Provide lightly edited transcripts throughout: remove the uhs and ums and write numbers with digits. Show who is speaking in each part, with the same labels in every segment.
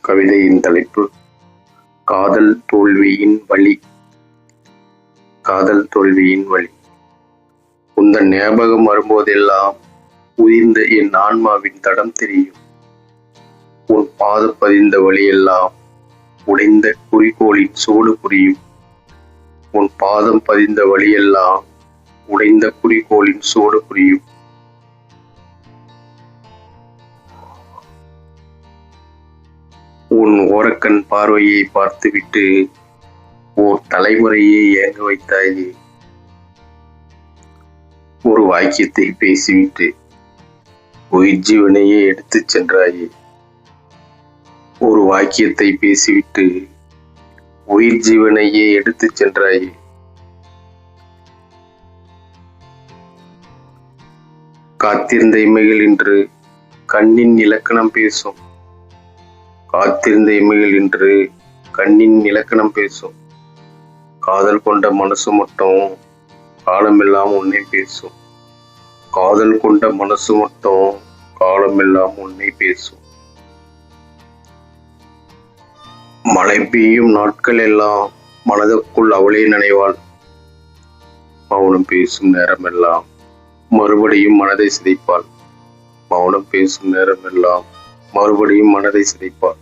Speaker 1: கவிதையின் தலைப்பு காதல் தோல்வியின் வலி. காதல் தோல்வியின் வலி. உந்தன் ஞாபகம் வரும்போதெல்லாம் உதிர்ந்த என் ஆன்மாவின் தடம் தெரியும். உன் பாதம் பதிந்த வழியெல்லாம் உடைந்த குறிக்கோளின் சோடு புரியும். உன் பாதம் பதிந்த வழியெல்லாம் உடைந்த குறிக்கோளின் சோடு புரியும். உன் ஓரக்கண் பார்வையை பார்த்துவிட்டு ஓர் தலைமுறையை ஏங்க வைத்தாயே. ஒரு வாக்கியத்தை பேசிவிட்டு உயிர் ஜீவனையே எடுத்துச் சென்றாயே. ஒரு வாக்கியத்தை பேசிவிட்டு உயிர் ஜீவனையே எடுத்துச் சென்றாயே. காத்திருந்த இமைகள் இன்று கண்ணின் இலக்கணம் பேசும். காத்திருந்த இமைகள் இன்று கண்ணின் இலக்கணம் பேசும். காதல் கொண்ட மனசு மட்டும் காலமெல்லாம் உன்னை பேசும். காதல் கொண்ட மனசு மட்டும் காலமெல்லாம் உன்னை பேசும். மழை பெய்யும் நாட்கள் எல்லாம் மனதுக்குள் அவளே நனைவாள். மௌனம் பேசும் நேரமெல்லாம் மறுபடியும் மனதை சிதைப்பாள். மௌனம் பேசும் நேரமெல்லாம் மறுபடியும் மனதை சிதைப்பாள்.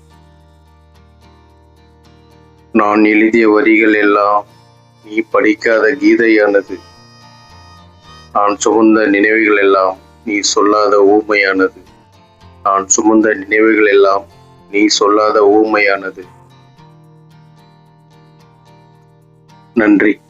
Speaker 1: நான் எழுதிய வரிகள் எல்லாம் நீ படிக்காத கீதையானது. நான் சுமந்த நினைவுகள் எல்லாம் நீ சொல்லாத ஊமையானது. நான் சுமந்த நினைவுகள் எல்லாம் நீ சொல்லாத ஊமையானது. நன்றி.